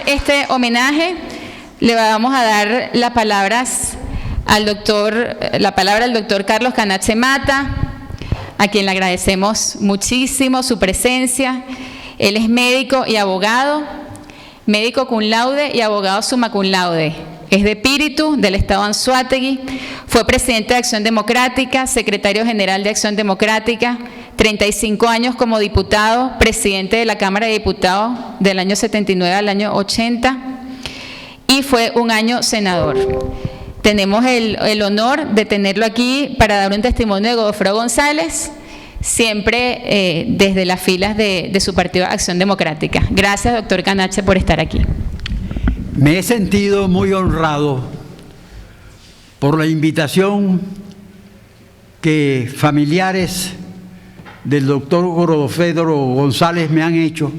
Este homenaje le vamos a dar las palabras al doctor Carlos Canache Mata, a quien le agradecemos muchísimo su presencia. Él es médico y abogado, médico cum laude y abogado summa cum laude. Es de Píritu, del estado Anzoátegui, fue presidente de Acción Democrática, secretario general de Acción Democrática, 35 años como diputado, presidente de la Cámara de Diputados del año 79 al año 80 y fue un año senador. Tenemos el honor de tenerlo aquí para dar un testimonio de Godofredo González, siempre desde las filas de su partido Acción Democrática. Gracias, doctor Canache, por estar aquí. Me he sentido muy honrado por la invitación que familiares del doctor Godofredo González me han hecho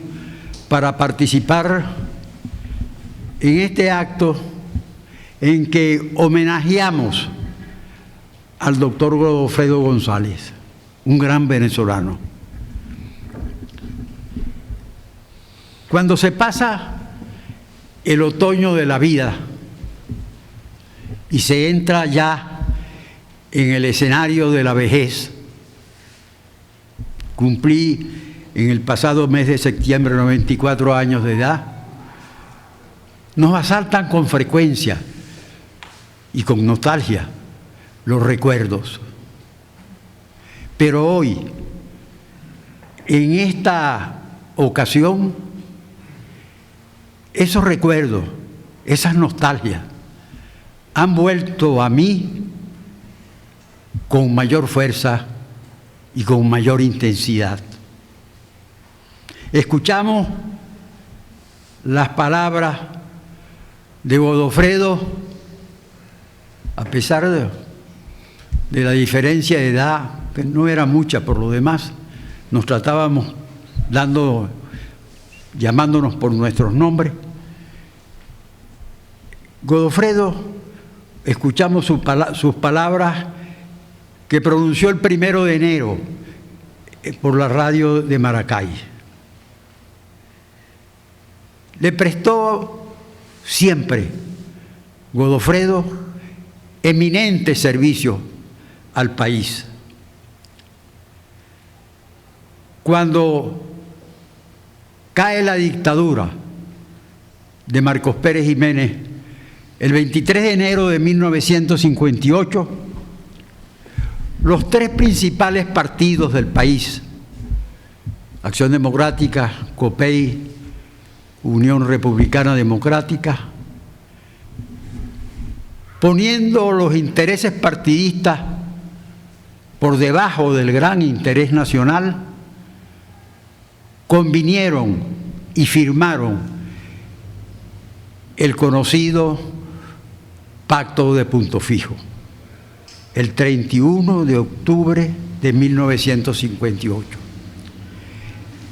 para participar en este acto en que homenajeamos al doctor Godofredo González, un gran venezolano. Cuando se pasa el otoño de la vida y se entra ya en el escenario de la vejez, cumplí en el pasado mes de septiembre 94 años de edad, nos asaltan con frecuencia y con nostalgia los recuerdos. Pero hoy, en esta ocasión, esos recuerdos, esas nostalgias, han vuelto a mí con mayor fuerza y con mayor intensidad. Escuchamos las palabras de Godofredo, a pesar de la diferencia de edad, que no era mucha por lo demás, nos tratábamos llamándonos por nuestros nombres. Godofredo, escuchamos sus palabras que pronunció el 1 de enero por la radio de Maracay. Le prestó siempre Godofredo eminente servicio al país. Cuando cae la dictadura de Marcos Pérez Jiménez, el 23 de enero de 1958, los tres principales partidos del país, Acción Democrática, COPEI, Unión Republicana Democrática, poniendo los intereses partidistas por debajo del gran interés nacional, convinieron y firmaron el conocido Pacto de Punto Fijo, el 31 de octubre de 1958.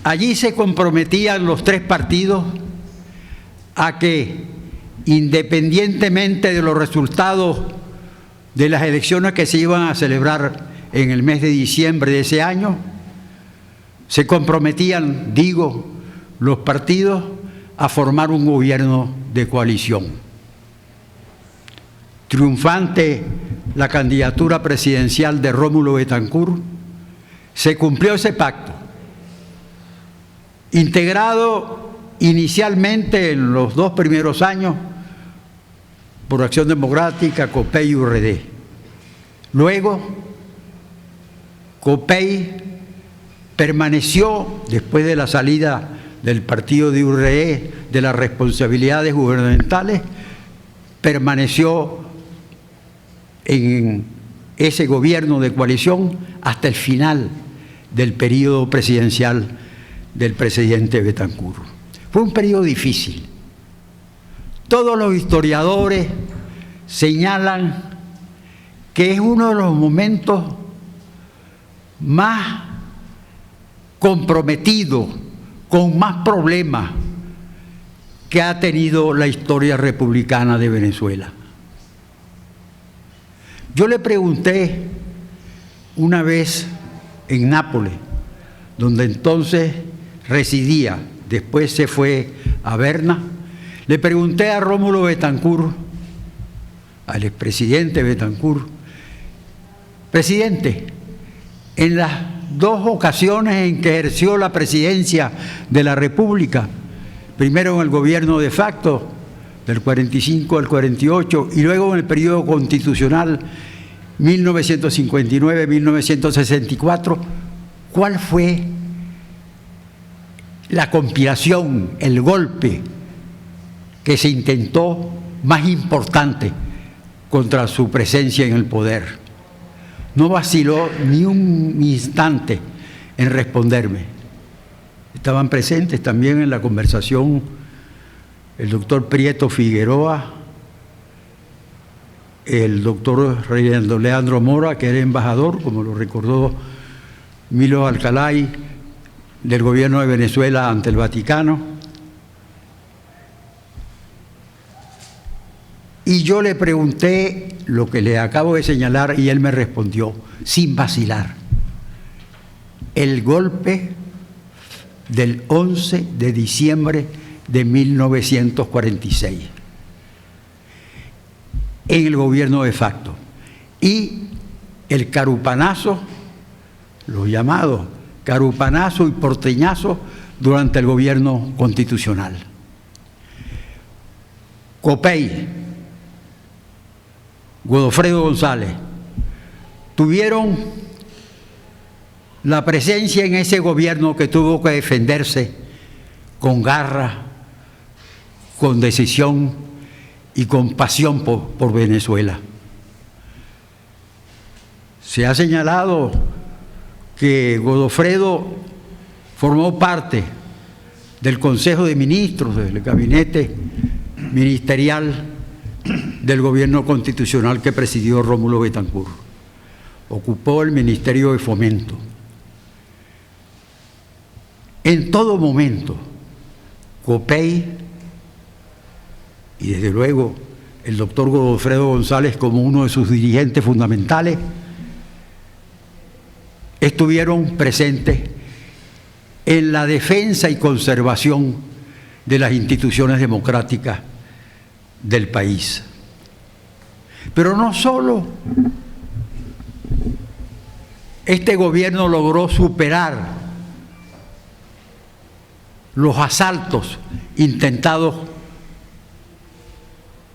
Allí se comprometían los tres partidos a que, independientemente de los resultados de las elecciones que se iban a celebrar en el mes de diciembre de ese año, se comprometían, los partidos a formar un gobierno de coalición. Triunfante la candidatura presidencial de Rómulo Betancourt, se cumplió ese pacto, integrado inicialmente en los 2 primeros años por Acción Democrática, COPEI y URD. Luego, COPEI permaneció, después de la salida del partido de URD de las responsabilidades gubernamentales, permaneció en ese gobierno de coalición hasta el final del periodo presidencial del presidente Betancur. Fue un periodo difícil. Todos los historiadores señalan que es uno de los momentos más comprometidos, con más problemas que ha tenido la historia republicana de Venezuela. Yo le pregunté una vez en Nápoles, donde entonces residía, después se fue a Berna, le pregunté a Rómulo Betancourt, al expresidente Betancourt: presidente, en las dos ocasiones en que ejerció la presidencia de la República, primero en el gobierno de facto, del 45 al 48, y luego en el periodo constitucional 1959-1964, ¿cuál fue la conspiración, el golpe que se intentó más importante contra su presencia en el poder? No vaciló ni un instante en responderme. Estaban presentes también en la conversación el doctor Prieto Figueroa, el doctor Leandro Mora, que era embajador, como lo recordó Milo Alcalay, del gobierno de Venezuela ante el Vaticano. Y yo le pregunté lo que le acabo de señalar y él me respondió, sin vacilar: el golpe del 11 de diciembre de 1946 en el gobierno de facto, y el carupanazo, los llamados carupanazo y porteñazo durante el gobierno constitucional. Copey, Godofredo González tuvieron la presencia en ese gobierno que tuvo que defenderse con garra, con decisión y con pasión por Venezuela. Se ha señalado que Godofredo formó parte del Consejo de Ministros, del gabinete ministerial del gobierno constitucional que presidió Rómulo Betancourt. Ocupó el Ministerio de Fomento. En todo momento, Copey y desde luego el doctor Godofredo González, como uno de sus dirigentes fundamentales, estuvieron presentes en la defensa y conservación de las instituciones democráticas del país. Pero no solo este gobierno logró superar los asaltos intentados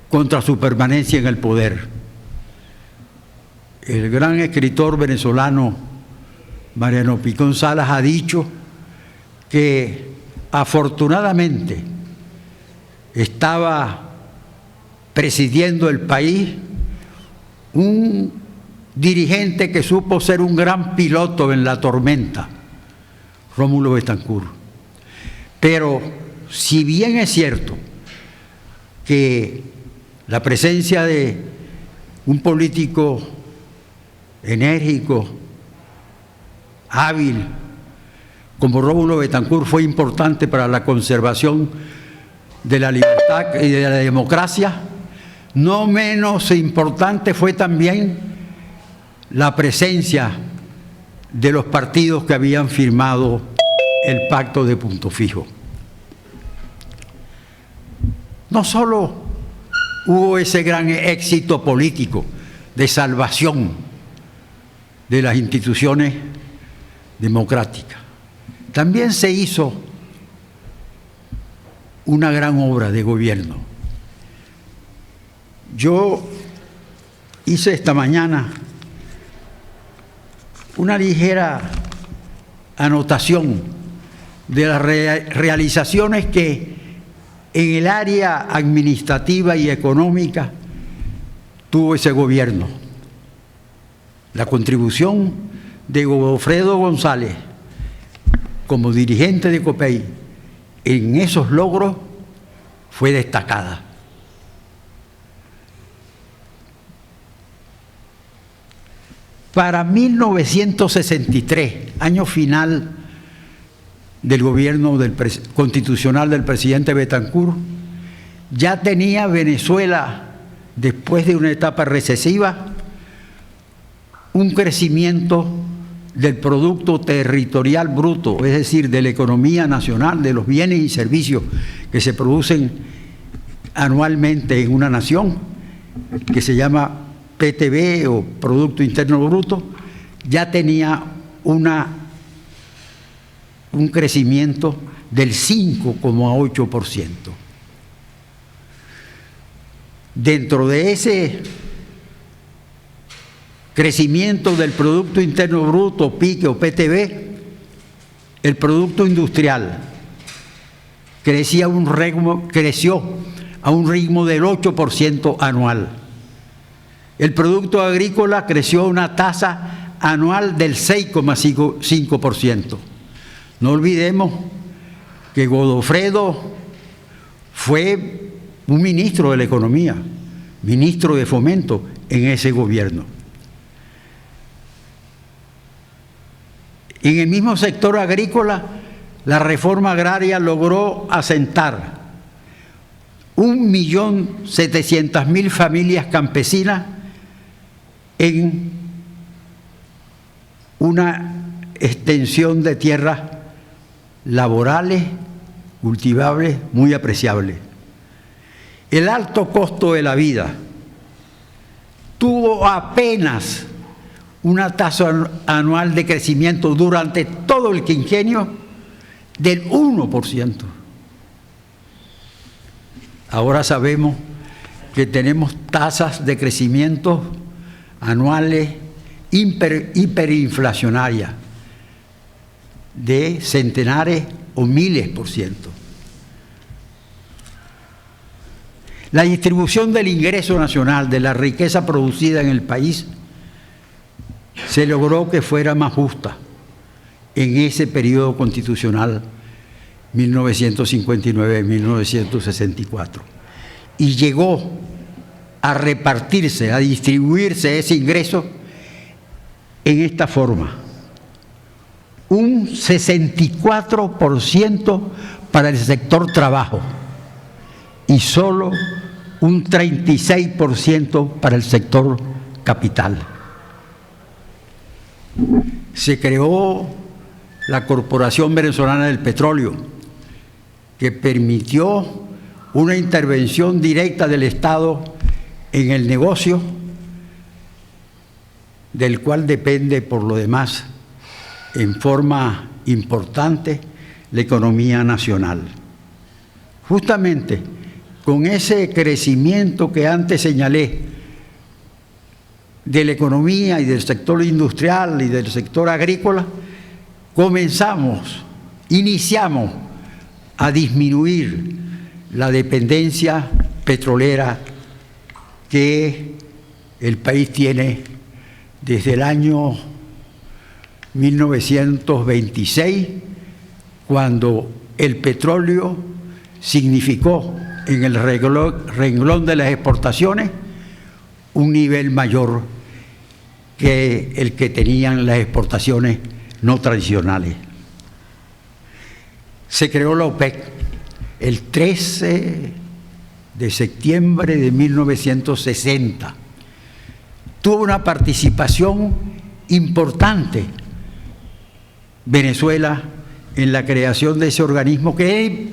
contra su permanencia en el poder. El gran escritor venezolano Mariano Picón Salas ha dicho que afortunadamente estaba presidiendo el país un dirigente que supo ser un gran piloto en la tormenta, Rómulo Betancourt. Pero si bien es cierto que la presencia de un político enérgico, hábil, como Rómulo Betancourt, fue importante para la conservación de la libertad y de la democracia, no menos importante fue también la presencia de los partidos que habían firmado el pacto de Punto Fijo. No solo hubo ese gran éxito político de salvación de las instituciones democráticas, también se hizo una gran obra de gobierno. Yo hice esta mañana una ligera anotación de las realizaciones que en el área administrativa y económica tuvo ese gobierno. La contribución de Godofredo González como dirigente de Copey en esos logros fue destacada. Para 1963, año final del gobierno constitucional del presidente Betancur, ya tenía Venezuela, después de una etapa recesiva, un crecimiento del Producto Territorial Bruto, es decir, de la economía nacional, de los bienes y servicios que se producen anualmente en una nación, que se llama PTB o Producto Interno Bruto, ya tenía un crecimiento del 5,8%. Dentro de ese crecimiento del Producto Interno Bruto, PIB o PTB, el Producto Industrial creció a un ritmo del 8% anual. El Producto Agrícola creció a una tasa anual del 6,5%. No olvidemos que Godofredo fue un ministro de la Economía, ministro de Fomento en ese gobierno. En el mismo sector agrícola, la reforma agraria logró asentar 1.700.000 familias campesinas en una extensión de tierras laborales, cultivables, muy apreciables. El alto costo de la vida tuvo apenas una tasa anual de crecimiento durante todo el quinquenio del 1%. Ahora sabemos que tenemos tasas de crecimiento anuales hiperinflacionarias de centenares o miles por ciento. La distribución del ingreso nacional, de la riqueza producida en el país, se logró que fuera más justa en ese periodo constitucional 1959-1964 y llegó a repartirse, a distribuirse ese ingreso en esta forma: un 64% para el sector trabajo y solo un 36% para el sector capital. Se creó la Corporación Venezolana del Petróleo, que permitió una intervención directa del Estado en el negocio, del cual depende, por lo demás, en forma importante, la economía nacional. Justamente con ese crecimiento que antes señalé de la economía y del sector industrial y del sector agrícola, iniciamos a disminuir la dependencia petrolera que el país tiene desde el año 1926, cuando el petróleo significó en el renglón de las exportaciones un nivel mayor que el que tenían las exportaciones no tradicionales. Se creó la OPEC el 13 de septiembre de 1960. Tuvo una participación importante Venezuela en la creación de ese organismo que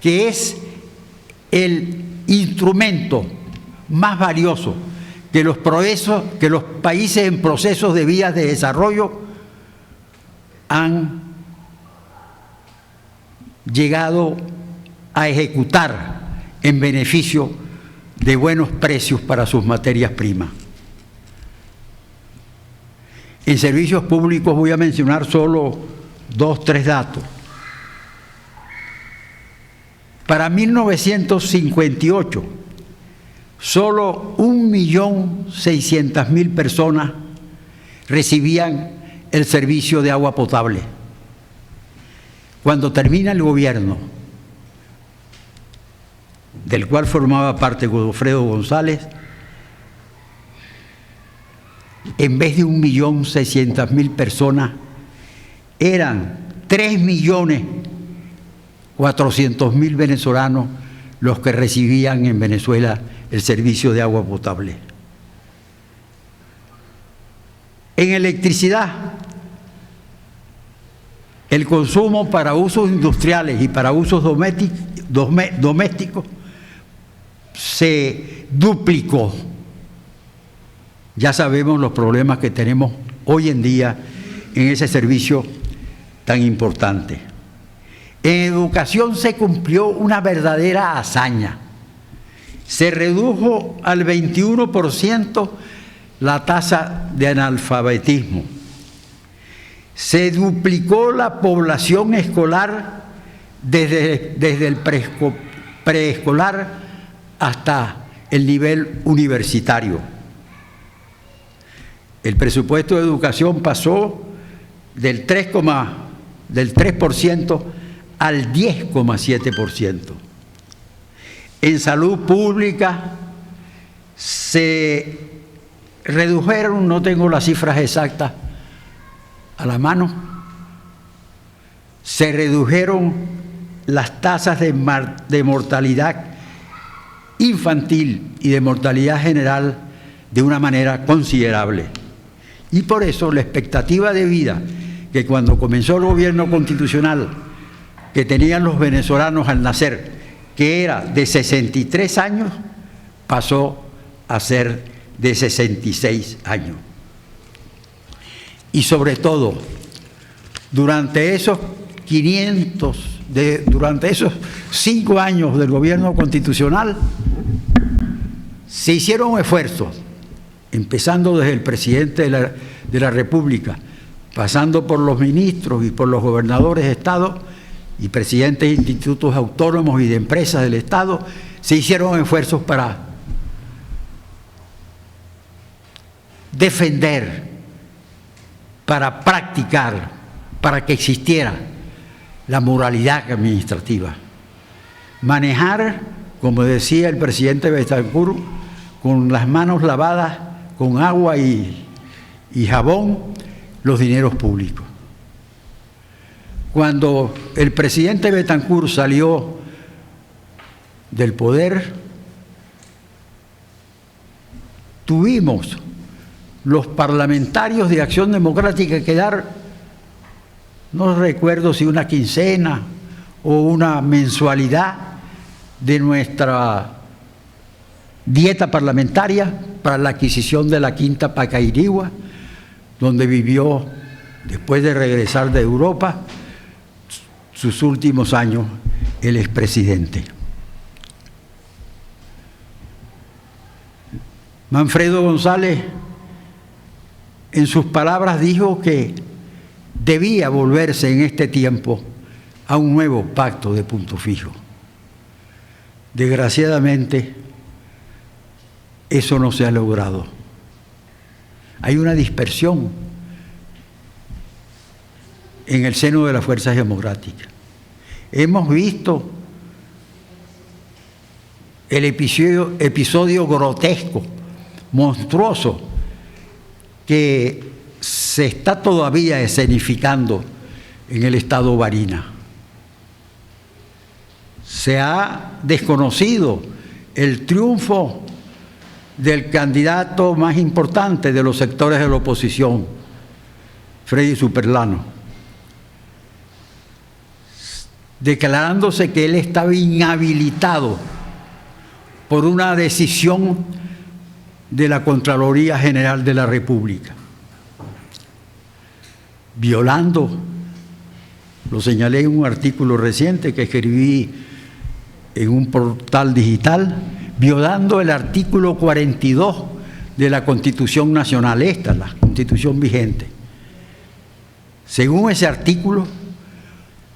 es el instrumento más valioso que los países en procesos de vías de desarrollo han llegado a ejecutar en beneficio de buenos precios para sus materias primas. En servicios públicos voy a mencionar solo 2, 3 datos. Para 1958, solo 1.600.000 personas recibían el servicio de agua potable. Cuando termina el gobierno, del cual formaba parte Godofredo González, en vez de 1.600.000 personas, eran 3.400.000 venezolanos los que recibían en Venezuela el servicio de agua potable. En electricidad, el consumo para usos industriales y para usos domésticos se duplicó. Ya sabemos los problemas que tenemos hoy en día en ese servicio tan importante. En educación se cumplió una verdadera hazaña. Se redujo al 21% la tasa de analfabetismo. Se duplicó la población escolar desde el preescolar hasta el nivel universitario. El presupuesto de educación pasó del 3% al 10,7%. En salud pública se redujeron, no tengo las cifras exactas a la mano, se redujeron las tasas de mortalidad infantil y de mortalidad general de una manera considerable. Y por eso la expectativa de vida que cuando comenzó el gobierno constitucional que tenían los venezolanos al nacer, que era de 63 años, pasó a ser de 66 años. Y sobre todo, durante esos 5 años del gobierno constitucional, se hicieron esfuerzos, empezando desde el presidente de la República, pasando por los ministros y por los gobernadores de Estado y presidentes de institutos autónomos y de empresas del Estado, se hicieron esfuerzos para defender, para practicar, para que existiera la moralidad administrativa. Manejar, como decía el presidente Betancur, con las manos lavadas con agua y jabón, los dineros públicos. Cuando el presidente Betancur salió del poder, tuvimos los parlamentarios de Acción Democrática que dar, no recuerdo si una quincena o una mensualidad de nuestra dieta parlamentaria para la adquisición de la Quinta Pacairigua, donde vivió, después de regresar de Europa, sus últimos años el expresidente. Manfredo González, en sus palabras, dijo que debía volverse en este tiempo a un nuevo pacto de punto fijo. Desgraciadamente, eso no se ha logrado. Hay una dispersión en el seno de las fuerzas democráticas. Hemos visto el episodio grotesco, monstruoso, que se está todavía escenificando en el estado Barinas. Se ha desconocido el triunfo del candidato más importante de los sectores de la oposición, Freddy Superlano, declarándose que él estaba inhabilitado por una decisión de la Contraloría General de la República, violando, lo señalé en un artículo reciente que escribí en un portal digital, violando el artículo 42 de la Constitución Nacional, la Constitución vigente. Según ese artículo,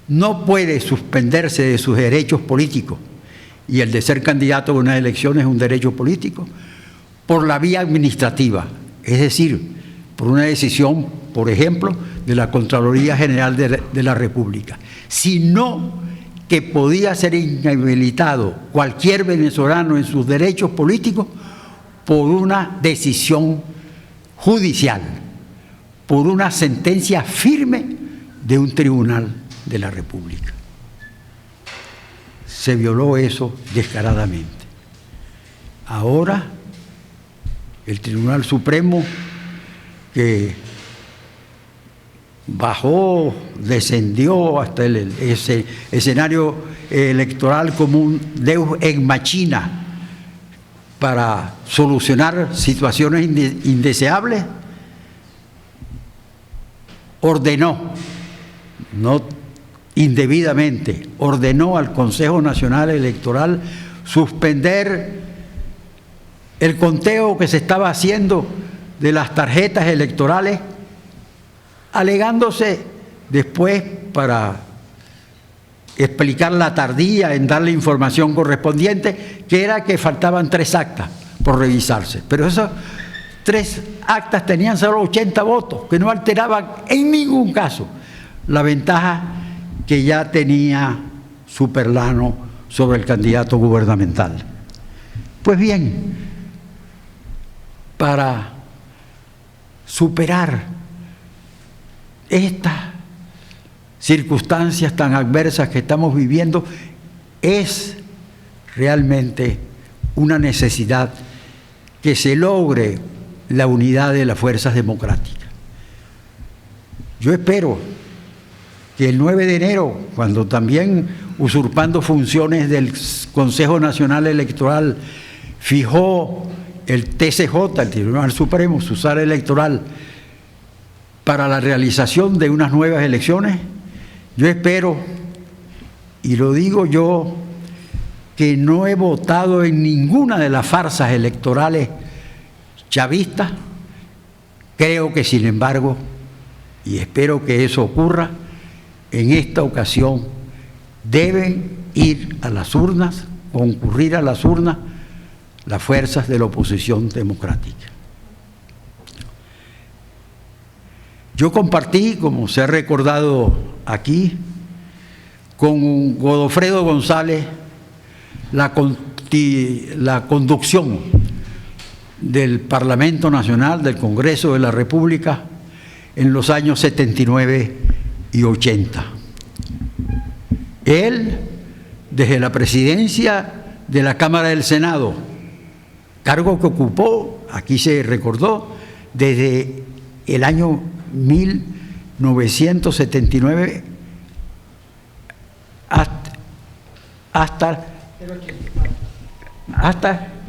no puede suspenderse de sus derechos políticos, y el de ser candidato a una elección es un derecho político, por la vía administrativa, es decir, por una decisión, por ejemplo, de la Contraloría General de la República, sino que podía ser inhabilitado cualquier venezolano en sus derechos políticos por una decisión judicial, por una sentencia firme de un tribunal de la República. Se violó eso descaradamente. Ahora, el Tribunal Supremo, que bajó, descendió hasta ese escenario electoral como un deus ex machina para solucionar situaciones indeseables, ordenó, no indebidamente, ordenó al Consejo Nacional Electoral suspender el conteo que se estaba haciendo de las tarjetas electorales, alegándose después, para explicar la tardía en dar la información correspondiente, que era que faltaban 3 actas por revisarse. Pero esas 3 actas tenían solo 80 votos, que no alteraban en ningún caso la ventaja que ya tenía Superlano sobre el candidato gubernamental. Pues bien, para superar estas circunstancias tan adversas que estamos viviendo, es realmente una necesidad que se logre la unidad de las fuerzas democráticas. Yo espero que el 9 de enero, cuando también usurpando funciones del Consejo Nacional Electoral, fijó el TCJ, el Tribunal Supremo, su sala electoral, para la realización de unas nuevas elecciones, yo espero, y lo digo yo, que no he votado en ninguna de las farsas electorales chavistas. Creo que, sin embargo, y espero que eso ocurra, en esta ocasión deben ir a las urnas, concurrir a las urnas, las fuerzas de la oposición democrática. Yo compartí, como se ha recordado aquí, con Godofredo González la conducción del Parlamento Nacional, del Congreso de la República, en los años 79 y 80. Él, desde la presidencia de la Cámara del Senado, cargo que ocupó, aquí se recordó, desde el año 1979 hasta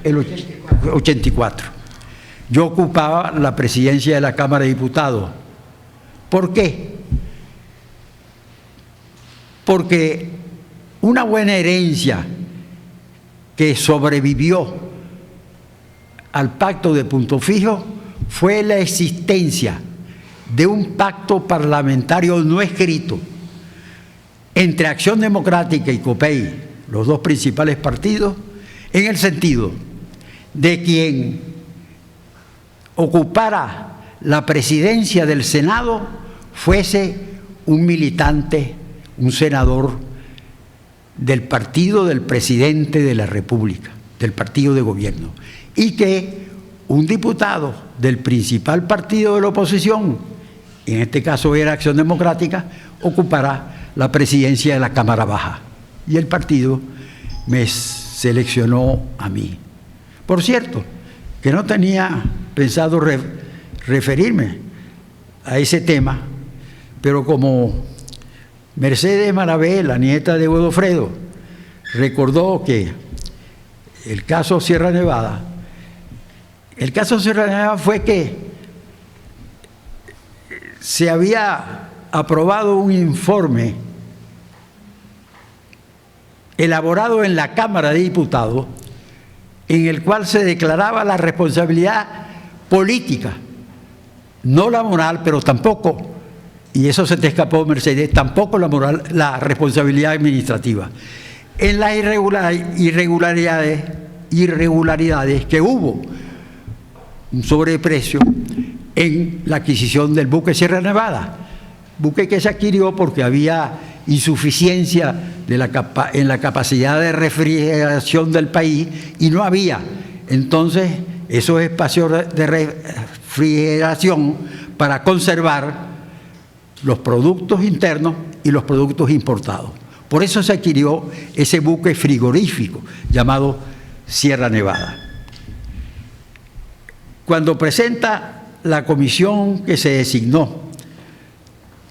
el 84. Yo ocupaba la presidencia de la Cámara de Diputados. ¿Por qué? Porque una buena herencia que sobrevivió al pacto de Punto Fijo fue la existencia de un pacto parlamentario no escrito entre Acción Democrática y COPEI, los dos principales partidos, en el sentido de quien ocupara la presidencia del Senado fuese un militante, un senador del partido del presidente de la República, del partido de gobierno, y que un diputado del principal partido de la oposición, en este caso era Acción Democrática, ocupará la presidencia de la Cámara Baja. Y el partido me seleccionó a mí. Por cierto, que no tenía pensado referirme a ese tema, pero como Mercedes Maravé, la nieta de Godofredo, recordó que el caso Sierra Nevada fue que se había aprobado un informe elaborado en la Cámara de Diputados en el cual se declaraba la responsabilidad política, no la moral, pero tampoco, y eso se te escapó, Mercedes, tampoco la moral, la responsabilidad administrativa, en las irregularidades que hubo, un sobreprecio en la adquisición del buque Sierra Nevada, buque que se adquirió porque había insuficiencia en la capacidad de refrigeración del país y no había entonces esos espacios de refrigeración para conservar los productos internos y los productos importados. Por eso se adquirió ese buque frigorífico llamado Sierra Nevada. Cuando presenta la comisión que se designó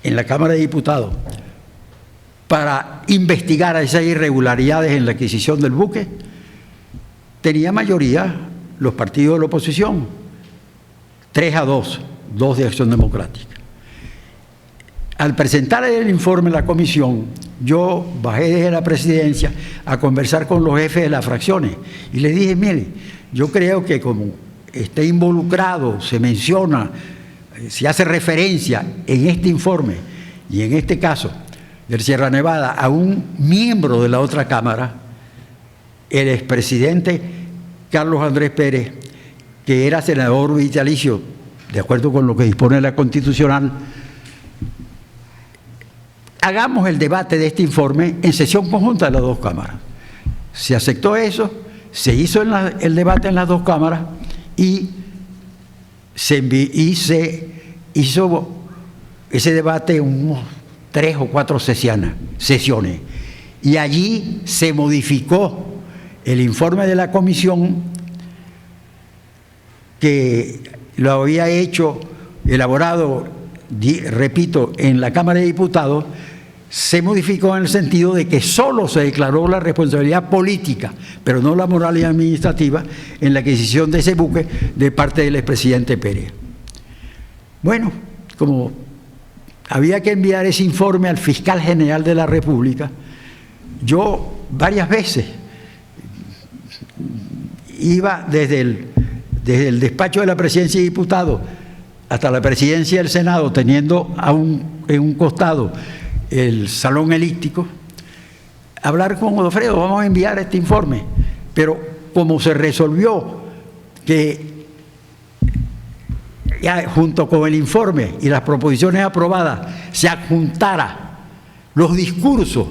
en la Cámara de Diputados para investigar esas irregularidades en la adquisición del buque, tenía mayoría los partidos de la oposición, 3-2, 2 de Acción Democrática. Al presentar el informe a la comisión, yo bajé desde la presidencia a conversar con los jefes de las fracciones y les dije, mire, yo creo que como está involucrado, se menciona, se hace referencia en este informe y en este caso del Sierra Nevada a un miembro de la otra Cámara, el expresidente Carlos Andrés Pérez, que era senador vitalicio, de acuerdo con lo que dispone la Constitucional, hagamos el debate de este informe en sesión conjunta de las dos cámaras. Se aceptó eso, se hizo el debate en las dos cámaras y se hizo ese debate en unos 3 o 4 sesiones. Y allí se modificó el informe de la comisión que lo había elaborado, repito, en la Cámara de Diputados. Se modificó en el sentido de que solo se declaró la responsabilidad política, pero no la moral y administrativa, en la adquisición de ese buque de parte del expresidente Pérez. Bueno, como había que enviar ese informe al fiscal general de la República, yo varias veces iba desde el despacho de la presidencia de diputados hasta la presidencia del Senado, teniendo en un costado el salón elíptico, hablar con Godofredo, vamos a enviar este informe. Pero como se resolvió que ya junto con el informe y las proposiciones aprobadas se adjuntara los discursos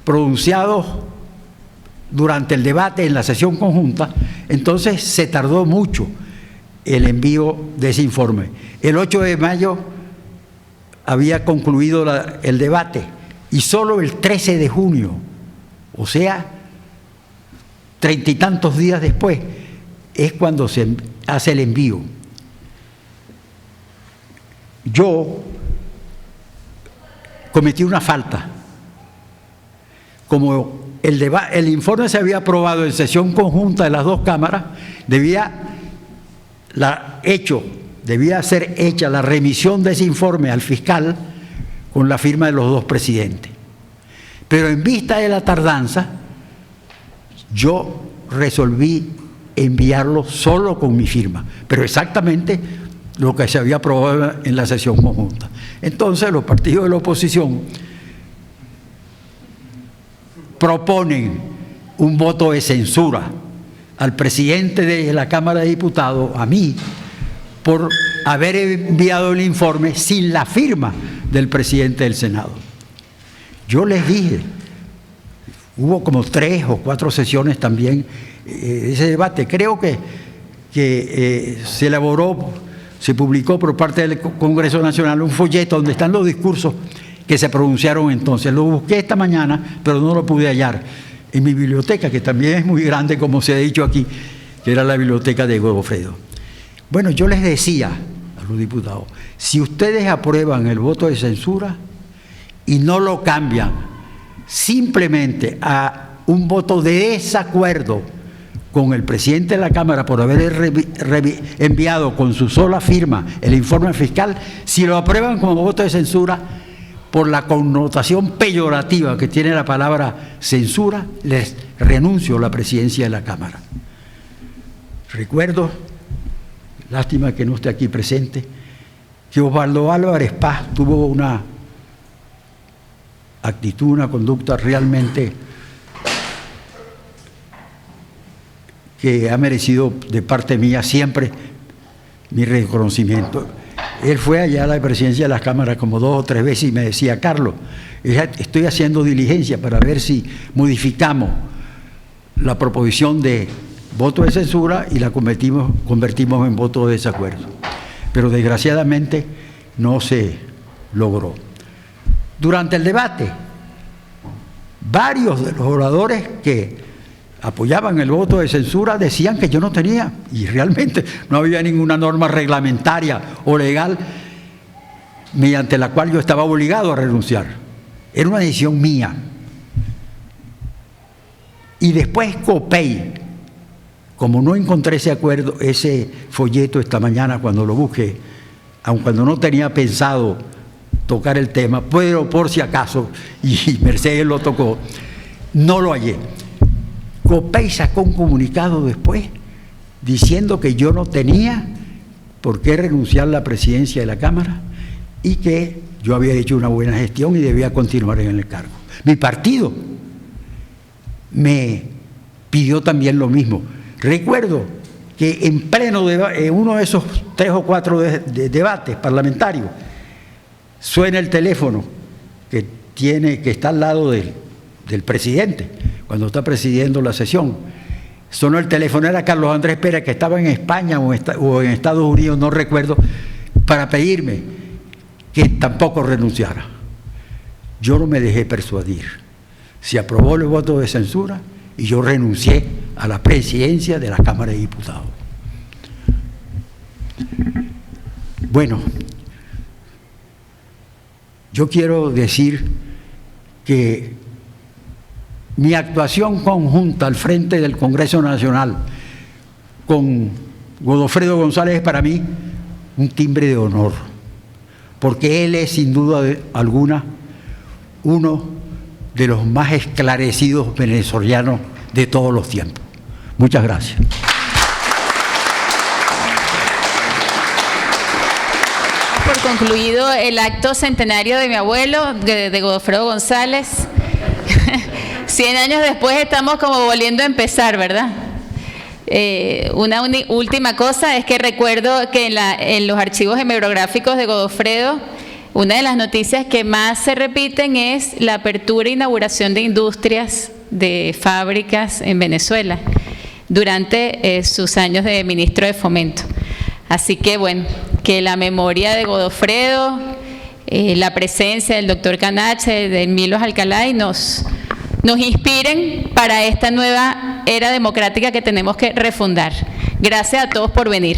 pronunciados durante el debate en la sesión conjunta, entonces se tardó mucho el envío de ese informe. El 8 de mayo había concluido el debate y solo el 13 de junio, o sea, 30 y tantos días después, es cuando se hace el envío. Yo cometí una falta. Como el informe se había aprobado en sesión conjunta de las dos cámaras, debía ser hecha la remisión de ese informe al fiscal con la firma de los dos presidentes. Pero en vista de la tardanza, yo resolví enviarlo solo con mi firma, pero exactamente lo que se había aprobado en la sesión conjunta. Entonces los partidos de la oposición proponen un voto de censura al presidente de la Cámara de Diputados, a mí, por haber enviado el informe sin la firma del presidente del Senado. Yo les dije, hubo como 3 o 4 sesiones también ese debate. Creo que se publicó por parte del Congreso Nacional un folleto donde están los discursos que se pronunciaron entonces. Lo busqué esta mañana, pero no lo pude hallar en mi biblioteca, que también es muy grande, como se ha dicho aquí, que era la biblioteca de Godofredo. Bueno, yo les decía a los diputados, si ustedes aprueban el voto de censura y no lo cambian simplemente a un voto de desacuerdo con el presidente de la Cámara por haber enviado con su sola firma el informe fiscal, si lo aprueban como voto de censura, por la connotación peyorativa que tiene la palabra censura, les renuncio a la presidencia de la Cámara. Recuerdo, lástima que no esté aquí presente, que Osvaldo Álvarez Paz tuvo una actitud, una conducta realmente que ha merecido de parte mía siempre mi reconocimiento. Él fue allá a la presidencia de las cámaras como 2 o 3 veces y me decía: Carlos, estoy haciendo diligencia para ver si modificamos la proposición de voto de censura y la convertimos en voto de desacuerdo. Pero desgraciadamente no se logró. Durante el debate, varios de los oradores que apoyaban el voto de censura decían que yo no tenía, y realmente no había ninguna norma reglamentaria o legal mediante la cual yo estaba obligado a renunciar. Era una decisión mía. Y después COPEI, como no encontré ese folleto esta mañana cuando lo busqué, aun cuando no tenía pensado tocar el tema, pero por si acaso, y Mercedes lo tocó, no lo hallé. COPEI sacó un comunicado después diciendo que yo no tenía por qué renunciar a la presidencia de la Cámara y que yo había hecho una buena gestión y debía continuar en el cargo. Mi partido me pidió también lo mismo. Recuerdo que en pleno debate, en uno de esos 3 o 4 debates parlamentarios, suena el teléfono que está al lado del presidente, cuando está presidiendo la sesión. Sonó el teléfono, era Carlos Andrés Pérez, que estaba en España o en Estados Unidos, no recuerdo, para pedirme que tampoco renunciara. Yo no me dejé persuadir. Se aprobó el voto de censura y yo renuncié a la presidencia de la Cámara de Diputados. Bueno, yo quiero decir que mi actuación conjunta al frente del Congreso Nacional con Godofredo González es para mí un timbre de honor, porque él es sin duda alguna uno de los más esclarecidos venezolanos de todos los tiempos. Muchas gracias. Por concluido el acto centenario de mi abuelo, de Godofredo González. 100 años después estamos como volviendo a empezar, ¿verdad? Una última cosa es que recuerdo que en los archivos hemerográficos de Godofredo, una de las noticias que más se repiten es la apertura e inauguración de industrias, de fábricas en Venezuela, durante sus años de ministro de Fomento. Así que bueno, que la memoria de Godofredo, la presencia del doctor Canache, de Milos Alcalay, nos inspiren para esta nueva era democrática que tenemos que refundar. Gracias a todos por venir.